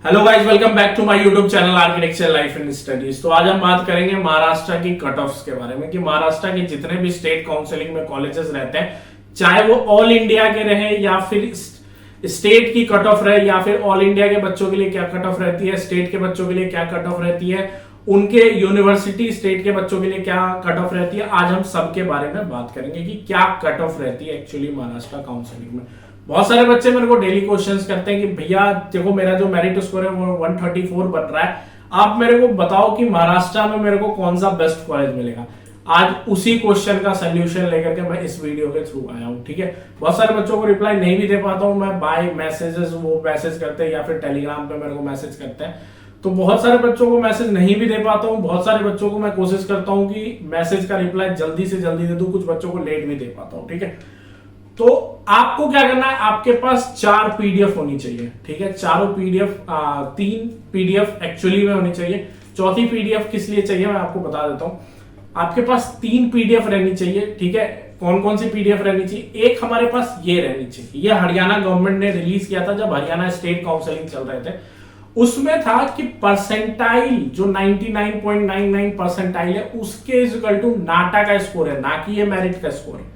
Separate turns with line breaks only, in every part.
Hello guys, welcome back to my YouTube channel architecture life and studies. तो आज हम बात करेंगे महाराष्ट्र की कट ऑफ्स के बारे में कि महाराष्ट्र के जितने भी स्टेट काउंसलिंग में कॉलेजेस रहते हैं, चाहे वो ऑल इंडिया के रहे या फिर स्टेट की कट ऑफ रहे या फिर ऑल इंडिया के बच्चों के लिए क्या कट ऑफ रहती है, स्टेट के बच्चों के लिए क्या कट ऑफ रहती है, उनके यूनिवर्सिटी स्टेट के बच्चों के लिए क्या कट ऑफ रहती है, आज हम सबके बारे में बात करेंगे कि क्या कट ऑफ रहती है एक्चुअली महाराष्ट्र काउंसलिंग में। बहुत सारे बच्चे मेरे को डेली क्वेश्चंस करते हैं कि भैया देखो मेरा जो मेरिट स्कोर है वो 134 बन रहा है, आप मेरे को बताओ कि महाराष्ट्र में मेरे को कौन सा बेस्ट कॉलेज मिलेगा। आज उसी क्वेश्चन का सोल्यूशन लेकर के मैं इस वीडियो के थ्रू आया हूँ। ठीक है, बहुत सारे बच्चों को रिप्लाई नहीं भी दे पाता हूँ मैं, बाय मैसेजेस वो मैसेज करते हैं या फिर टेलीग्राम पे मेरे को मैसेज करते हैं, तो बहुत सारे बच्चों को मैसेज नहीं भी दे पाता हूँ। बहुत सारे बच्चों को मैं कोशिश करता हूँ कि मैसेज का रिप्लाई जल्दी से जल्दी दे दूं, कुछ बच्चों को लेट भी दे पाता हूँ। ठीक है, तो आपको क्या करना है, आपके पास 4 पीडीएफ होनी चाहिए। ठीक है, चारों पीडीएफ 3 पीडीएफ एक्चुअली में होनी चाहिए। चौथी पीडीएफ किस लिए चाहिए मैं आपको बता देता हूं। आपके पास 3 पीडीएफ रहनी चाहिए। ठीक है, कौन कौन सी पीडीएफ रहनी चाहिए? एक हमारे पास ये रहनी चाहिए, ये हरियाणा गवर्नमेंट ने रिलीज किया था जब हरियाणा स्टेट काउंसलिंग चल रहे थे। उसमें था कि परसेंटाइल जो 99.99 परसेंटाइल है उसके इक्वल टू नाटा का स्कोर है, ना कि ये मेरिट का स्कोर है।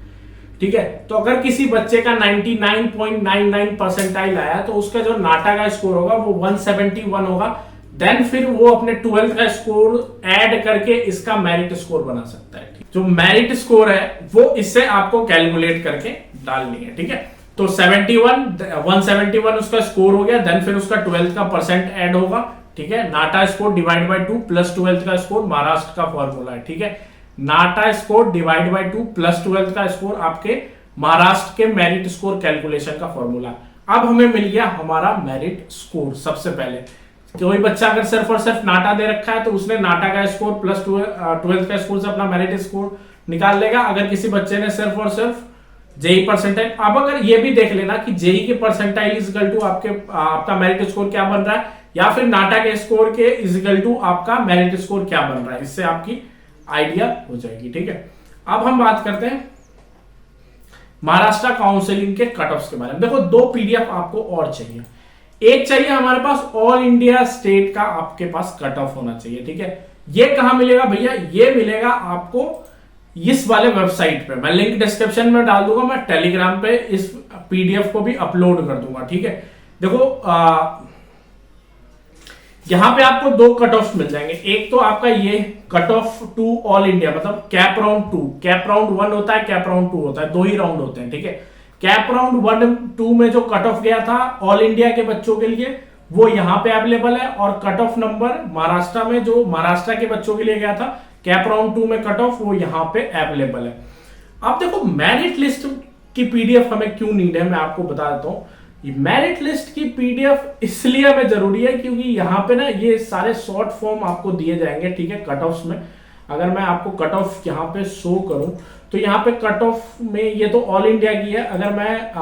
ठीक है, तो अगर किसी बच्चे का 99.99 परसेंटाइल आया तो उसका जो नाटा का स्कोर होगा वो 171 होगा। देन फिर वो अपने 12th का स्कोर ऐड करके इसका मेरिट स्कोर बना सकता है। जो मेरिट स्कोर है वो इससे आपको कैलकुलेट करके डालनी है। ठीक है, तो 171 उसका स्कोर हो गया। देन फिर उसका 12th का परसेंट ऐड होगा। ठीक है, NATA score divide by 2 plus 12th का स्कोर महाराष्ट्र का फॉर्मूला है। ठीक है, NATA score divide by 2 plus 12th का स्कोर आपके महाराष्ट्र के मेरिट स्कोर कैलकुलेशन का फॉर्मूला। अब हमें मिल गया हमारा मेरिट स्कोर। सबसे पहले कोई बच्चा अगर सिर्फ और सिर्फ नाटा दे रखा है तो उसने नाटा का स्कोर प्लस 12th का स्कोर से अपना मेरिट स्कोर निकाल लेगा। अगर किसी बच्चे ने सिर्फ और सिर्फ जेई परसेंटाइल, अब अगर ये भी देख लेना कि जेई के परसेंटाइल इजिकल टू आपका मेरिट स्कोर क्या बन रहा है या फिर नाटा के स्कोर के इजिकल टू आपका मेरिट स्कोर क्या बन रहा है, इससे आपकी आइडिया हो जाएगी। ठीक है, अब हम बात करते हैं महाराष्ट्र काउंसलिंग के कट ऑफ्स के बारे में। देखो 2 पीडीएफ आपको और चाहिए। एक चाहिए हमारे पास ऑल इंडिया स्टेट का आपके पास कट ऑफ होना चाहिए। ठीक है, ये कहां मिलेगा भैया? ये मिलेगा आपको इस वाले वेबसाइट पे, मैं लिंक डिस्क्रिप्शन में डाल दूंगा, मैं टेलीग्राम पे इस पीडीएफ को भी अपलोड कर दूंगा। ठीक है, देखो यहां पे आपको 2 कट ऑफ मिल जाएंगे। एक तो आपका ये cut off to all India, मतलब कैप राउंड 2, कैप राउंड 1 होता है, कैप राउंड 2 होता है, 2 ही राउंड होते हैं। ठीक है, कैप राउंड 1-2 में जो कट ऑफ गया था ऑल इंडिया के बच्चों के लिए वो यहां पे अवेलेबल है, और कट ऑफ नंबर महाराष्ट्र में जो महाराष्ट्र के बच्चों के लिए गया था कैप राउंड 2 में कट ऑफ, वो यहां पे अवेलेबल है। अब देखो मेरिट लिस्ट की पीडीएफ हमें क्यों नीड है, मैं आपको बता देता हूं। मेरिट लिस्ट की पीडीएफ इसलिए हमें जरूरी है क्योंकि यहां पे ना ये सारे शॉर्ट फॉर्म आपको दिए जाएंगे। ठीक है, कट ऑफ्स में अगर मैं आपको कट ऑफ यहां पे शो करूं तो यहां पे कट ऑफ में ये तो ऑल इंडिया की है। अगर मैं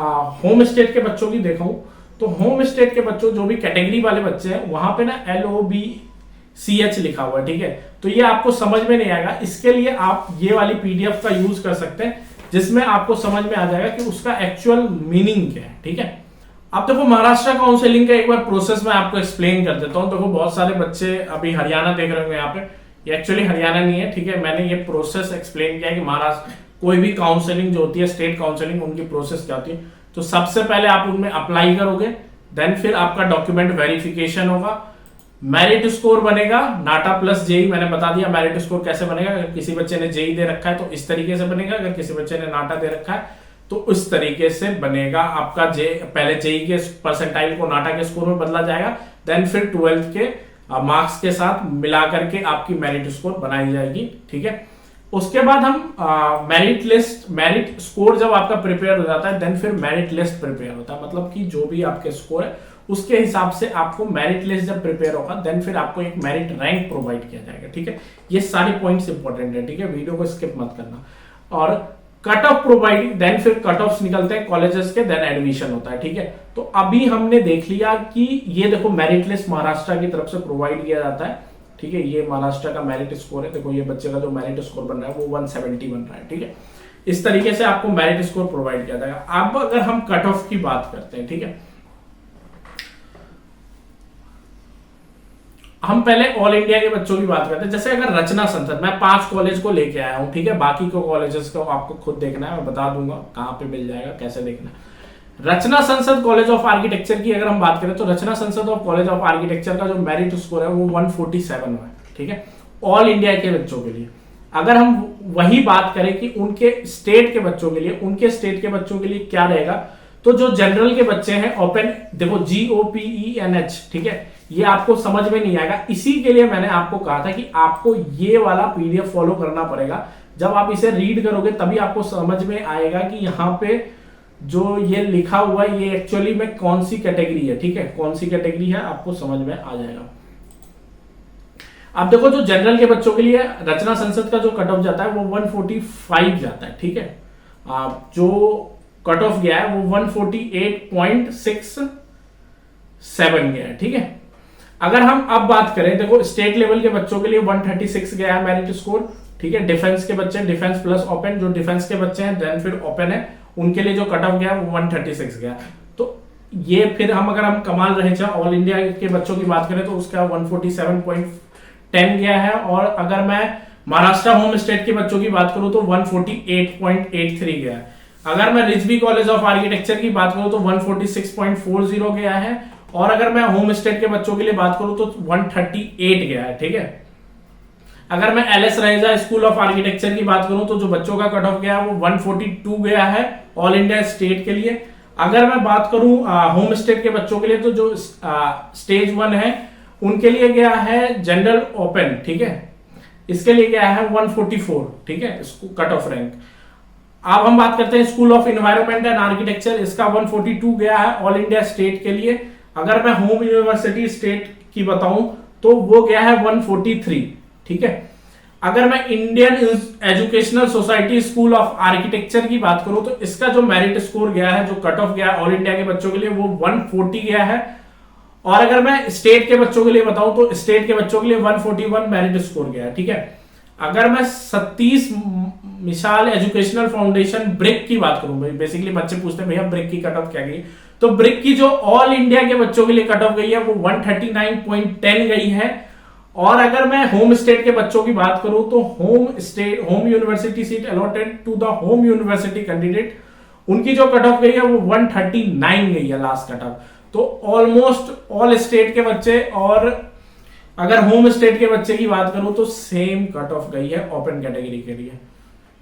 होम स्टेट के बच्चों की देखूं तो होम स्टेट के बच्चों जो भी कैटेगरी वाले बच्चे हैं वहां पे ना LOBCH लिखा हुआ है। ठीक है, तो ये आपको समझ में नहीं आएगा, इसके लिए आप ये वाली पीडीएफ का यूज कर सकते हैं जिसमें आपको समझ में आ जाएगा कि उसका एक्चुअल मीनिंग क्या है। ठीक है, अब देखो महाराष्ट्र काउंसलिंग का एक बार प्रोसेस मैं आपको एक्सप्लेन कर देता हूं। देखो बहुत सारे बच्चे अभी हरियाणा देख रहे होंगे यहाँ पे, ये एक्चुअली हरियाणा नहीं है। ठीक है, मैंने ये प्रोसेस एक्सप्लेन किया कि महाराष्ट्र कोई भी काउंसलिंग जो होती है स्टेट काउंसलिंग, उनकी प्रोसेस क्या होती है। तो सबसे पहले आप उनमें अप्लाई करोगे, देन फिर आपका डॉक्यूमेंट वेरिफिकेशन होगा, मेरिट स्कोर बनेगा, नाटा प्लस जेई, मैंने बता दिया मेरिट स्कोर कैसे बनेगा। अगर किसी बच्चे ने जेई दे रखा है तो इस तरीके से बनेगा, अगर किसी बच्चे ने नाटा दे रखा है तो उस तरीके से बनेगा। आपका पहले जेई के परसेंटाइल को नाटा के स्कोर में बदला जाएगा, देन फिर 12th के मार्क्स के साथ मिला करके आपकी मेरिट स्कोर बनाई जाएगी। ठीक है, उसके बाद हम मेरिट स्कोर जब आपका प्रिपेयर हो जाता है देन फिर मेरिट लिस्ट प्रिपेयर होता है, मतलब कि जो भी आपके स्कोर है उसके हिसाब से आपको मेरिट लिस्ट जब प्रिपेयर होगा देन फिर आपको एक मेरिट रैंक प्रोवाइड किया जाएगा। ठीक है, ये सारे पॉइंट्स इंपॉर्टेंट है। ठीक है, वीडियो को स्किप मत करना। और कट ऑफ प्रोवाइड, देन फिर कट ऑफ निकलते हैं कॉलेजेस के, देन एडमिशन होता है। ठीक है, तो अभी हमने देख लिया कि ये देखो मेरिट लिस्ट महाराष्ट्र की तरफ से प्रोवाइड किया जाता है। ठीक है, ये महाराष्ट्र का मेरिट स्कोर है। देखो ये बच्चे का जो मेरिट स्कोर बन रहा है वो 170 बन रहा है। ठीक है, इस तरीके से आपको मेरिट स्कोर प्रोवाइड किया जाएगा। अब अगर हम कट ऑफ की बात करते हैं, ठीक है, हम पहले ऑल इंडिया के बच्चों की बात करते हैं। जैसे अगर रचना संसद, मैं 5 कॉलेज को लेके आया हूं, ठीक है, बाकी को कॉलेजेस को आपको खुद देखना है, मैं बता दूंगा कहां पे मिल जाएगा, कैसे देखना है। रचना संसद कॉलेज ऑफ आर्किटेक्चर की अगर हम बात करें तो रचना संसद ऑफ कॉलेज ऑफ आर्किटेक्चर का जो मेरिट स्कोर है वो 147 है, ठीक है, ऑल इंडिया के बच्चों के लिए। अगर हम वही बात करें कि उनके स्टेट के बच्चों के लिए, उनके स्टेट के बच्चों के लिए क्या रहेगा, तो जो जनरल के बच्चे हैं ओपन, देखो GOPENH, ठीक है, ये आपको समझ में नहीं आएगा। इसी के लिए मैंने आपको कहा था कि आपको ये वाला PDF फॉलो करना पड़ेगा। जब आप इसे रीड करोगे तभी आपको समझ में आएगा कि यहाँ पे जो ये लिखा हुआ है ये एक्चुअली में कौन सी कैटेगरी है, ठीक है, कौन सी कैटेगरी है आपको समझ में आ जाएगा। अब देखो जो जनरल के बच्चों के लिए रचना संसद का जो कट ऑफ जाता है वो 145 जाता है, ठीक है, जो कट ऑफ गया है वो 148.67 गया है, ठीक है। अगर हम अब बात करें, देखो स्टेट लेवल के बच्चों के लिए 136 गया है मेरिट स्कोर, ठीक है। डिफेंस के बच्चे, डिफेंस प्लस ओपन, जो डिफेंस के बच्चे हैं देन फिर ओपन है, उनके लिए जो कट ऑफ गया वो 136 गया। तो ये फिर अगर हम कमाल रहे ऑल इंडिया के बच्चों की बात करें तो उसका 147.10 गया है। और अगर मैं महाराष्ट्र होम स्टेट के बच्चों की बात करूं तो 148.83 गया है। अगर मैं रिजवी कॉलेज ऑफ आर्किटेक्चर की बात करूं तो 146.40 गया है। और अगर मैं होम स्टेट के बच्चों के लिए बात करूं तो 138 गया है, ठीक है। अगर मैं LS Raheja school of architecture की बात करूं तो जो बच्चों का कट ऑफ गया है वो 142 गया है ऑल इंडिया स्टेट के लिए। अगर मैं बात करूं होम स्टेट के बच्चों के लिए तो जो स्टेज 1 है उनके लिए गया है जनरल ओपन, ठीक है, इसके लिए गया है 144, ठीक है, कट ऑफ रैंक। अब हम बात करते हैं school of environment and architecture, इसका 142 गया है ऑल इंडिया स्टेट के लिए। अगर मैं होम यूनिवर्सिटी स्टेट की बताऊं तो वो गया है 143, ठीक है। अगर मैं Indian educational society school of architecture की बात करूं तो इसका जो मेरिट स्कोर गया है, जो कट ऑफ गया है ऑल इंडिया के बच्चों के लिए वो 140 गया है। और अगर मैं स्टेट के बच्चों के लिए बताऊं तो स्टेट के बच्चों के लिए 141 मेरिट स्कोर गया है, ठीक है। अगर मैं सतीश मिसाल एजुकेशनल फाउंडेशन ब्रिक की बात करूं, बेसिकली बच्चे पूछते हैं भैया ब्रिक की कट ऑफ क्या गई, तो ब्रिक की जो ऑल इंडिया के बच्चों के लिए कट ऑफ गई है वो 139.10 गई है। और अगर मैं होम स्टेट के बच्चों की बात करूं तो home university seat allotted to the home university candidate, उनकी जो कट ऑफ गई है वो 139 गई है लास्ट कट ऑफ। तो ऑलमोस्ट ऑल स्टेट के बच्चे और अगर होम स्टेट के बच्चे की बात करूं तो सेम कट ऑफ गई है ओपन कैटेगरी के लिए।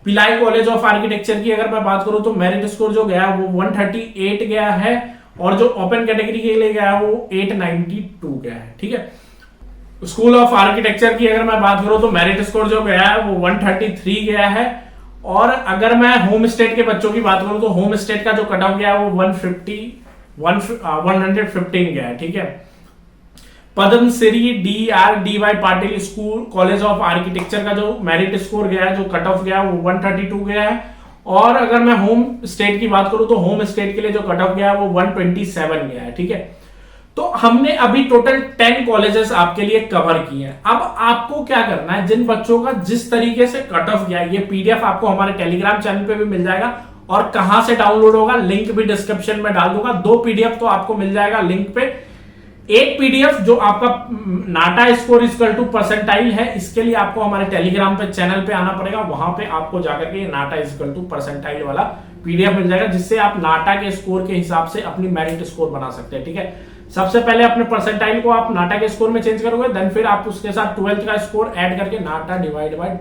पिलाई कॉलेज ऑफ आर्किटेक्चर की अगर मैं बात करूं तो मेरिट स्कोर जो गया वो 138 गया है और जो ओपन कैटेगरी के लिए गया वो 892 गया है, ठीक है। स्कूल ऑफ आर्किटेक्चर की अगर मैं बात करूं तो मेरिट स्कोर जो गया है वो 133 गया है। और अगर मैं होम स्टेट के बच्चों की बात करूं तो होम स्टेट का जो कट ऑफ गया वो 115 गया है, ठीक है। Padmashri DRDY Patil school college of architecture का जो मेरिट स्कोर गया है, जो कट ऑफ गया वो 132 गया है। और अगर मैं होम स्टेट की बात करूं तो होम स्टेट के लिए जो कट ऑफ गया है वो 127 गया है, ठीक है। तो हमने अभी टोटल 10 कॉलेजेस आपके लिए कवर किए हैं। अब आपको क्या करना है, जिन बच्चों का जिस तरीके से कट ऑफ गया, ये PDF आपको हमारे टेलीग्राम चैनल पे भी मिल जाएगा। और कहां से डाउनलोड होगा, लिंक भी डिस्क्रिप्शन में डाल दूंगा। 2 PDF तो आपको मिल जाएगा लिंक पे। एक PDF जो आपका नाटा स्कोर इक्वल टू परसेंटाइल है, इसके लिए आपको हमारे टेलीग्राम पे चैनल पे आना पड़ेगा। वहां पे आपको जाकर के नाटा इक्वल टू परसेंटाइल वाला PDF मिल जाएगा, जिससे आप नाटा के स्कोर के हिसाब से अपनी मेरिट स्कोर बना सकते हैं, ठीक है। सबसे पहले अपने परसेंटाइल को आप नाटा के स्कोर में चेंज करोगे, देन फिर आप उसके साथ 12th का स्कोर ऐड करके नाटा डिवाइड बाय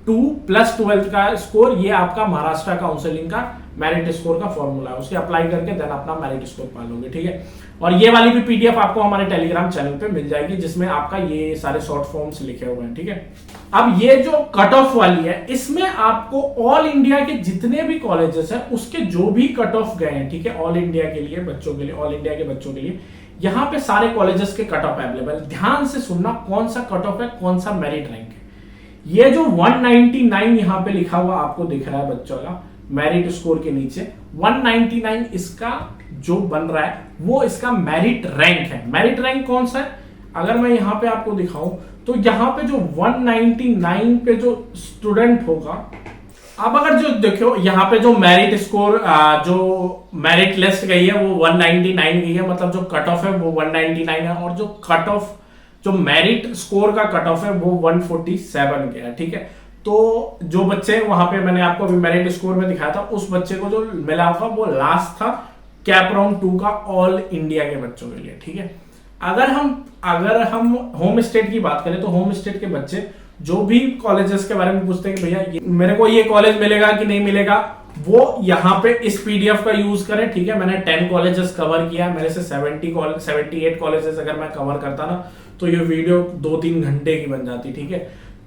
2 प्लस 12th का स्कोर, ये आपका महाराष्ट्र काउंसिलिंग का मेरिट स्कोर का फॉर्मूला है। उसके अप्लाई करके देन अपना मेरिट स्कोर पा लोगे, ठीक है। और ये वाली भी PDF आपको हमारे टेलीग्राम चैनल पे मिल जाएगी, जिसमें आपका ये सारे शॉर्ट फॉर्म्स लिखे हुए हैं, ठीक है। अब ये जो कट ऑफ वाली है, इसमें आपको ऑल इंडिया के जितने भी कॉलेजेस हैं उसके जो भी कट ऑफ गए हैं, ठीक है, ऑल इंडिया के लिए बच्चों के लिए, ऑल इंडिया के बच्चों के लिए यहां पे सारे कॉलेजेस के कट ऑफ अवेलेबल। ध्यान से सुनना कौन सा कट ऑफ है, कौन सा मेरिट रैंक है। ये जो 199 यहां पे लिखा हुआ आपको दिख रहा है बच्चों का मेरिट स्कोर के नीचे, 199 इसका जो बन रहा है वो इसका मेरिट रैंक है। मेरिट रैंक कौन सा है, अगर मैं यहां पे आपको दिखाऊं तो यहां पे जो 199 पे जो स्टूडेंट होगा, अब अगर जो देखो यहां पे जो मेरिट स्कोर जो मेरिट लिस्ट गई है वो 199 गई है, मतलब जो कट ऑफ है वो 199 है। और जो कट ऑफ जो मेरिट स्कोर का कट ऑफ है वो 147 गया है, ठीक है। तो जो बच्चे वहां पे मैंने आपको अभी मेरिट स्कोर में दिखाया था, उस बच्चे को जो मिला था वो लास्ट था कैप राउंड 2 का ऑल इंडिया के बच्चों के लिए, ठीक है। अगर हम होम स्टेट की बात करें तो होम स्टेट के बच्चे जो भी कॉलेजेस के बारे में पूछते हैं कि भैया मेरे को ये कॉलेज मिलेगा कि नहीं मिलेगा, वो यहाँ पे इस पीडीएफ का यूज करें, ठीक है। मैंने 10 कॉलेजेस कवर किया, मेरे से 78 कॉलेजेस अगर मैं कवर करता ना तो ये वीडियो 2-3 घंटे की बन जाती, ठीक है।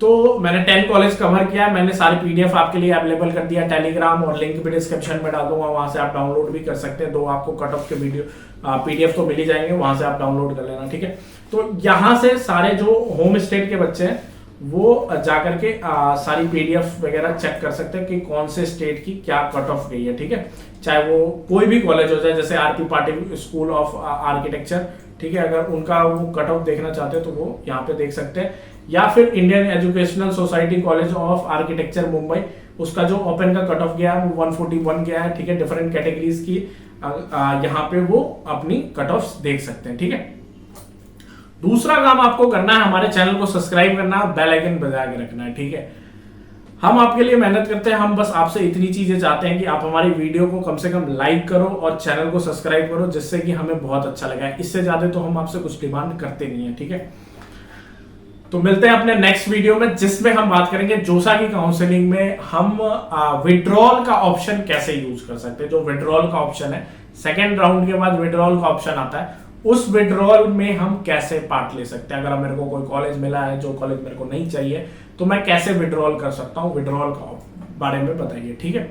तो मैंने 10 कॉलेज कवर किया, मैंने सारी पीडीएफ आपके लिए अवेलेबल कर दिया टेलीग्राम, और लिंक भी डिस्क्रिप्शन में डाल दूंगा, वहां से आप डाउनलोड भी कर सकते हैं। 2 आपको कट ऑफ के वीडियो पीडीएफ तो मिल ही जाएंगे, वहां से आप डाउनलोड कर लेना, ठीक है। तो यहां से सारे जो होम स्टेट के बच्चे हैं वो जाकर के सारी पीडीएफ वगैरह चेक कर सकते हैं कि कौन से स्टेट की क्या कट ऑफ गई है, ठीक है। चाहे वो कोई भी कॉलेज हो जाए, जैसे RP Patil school of architecture, ठीक है, अगर उनका वो कट ऑफ देखना चाहते हैं तो वो यहाँ पे देख सकते हैं। या फिर Indian educational society college of architecture Mumbai, उसका जो ओपन का कट ऑफ गया है वो 141 गया है, ठीक है। डिफरेंट कैटेगरीज की यहाँ पे वो अपनी कट ऑफ देख सकते हैं, ठीक है। दूसरा काम आपको करना है, हमारे चैनल को सब्सक्राइब करना, बेल आइकन बजा के रखना है, ठीक है। हम आपके लिए मेहनत करते हैं, हम बस आपसे इतनी चीजें चाहते हैं कि आप हमारी वीडियो को कम से कम लाइक करो और चैनल को सब्सक्राइब करो, जिससे कि हमें बहुत अच्छा लगा। इससे ज्यादा तो हम आपसे कुछ डिमांड करते नहीं है, ठीक है। तो मिलते हैं अपने नेक्स्ट वीडियो में, जिसमें हम बात करेंगे जोसा की काउंसलिंग में हम विड्रॉल का ऑप्शन कैसे यूज कर सकते हैं। जो विड्रॉल का ऑप्शन है, सेकेंड राउंड के बाद विड्रॉल का ऑप्शन आता है, उस विड्रॉल में हम कैसे पार्ट ले सकते हैं। अगर मेरे को कोई कॉलेज मिला है जो कॉलेज मेरे को नहीं चाहिए, तो मैं कैसे विड्रॉल कर सकता हूँ, विड्रॉल का बारे में बताइए, ठीक है।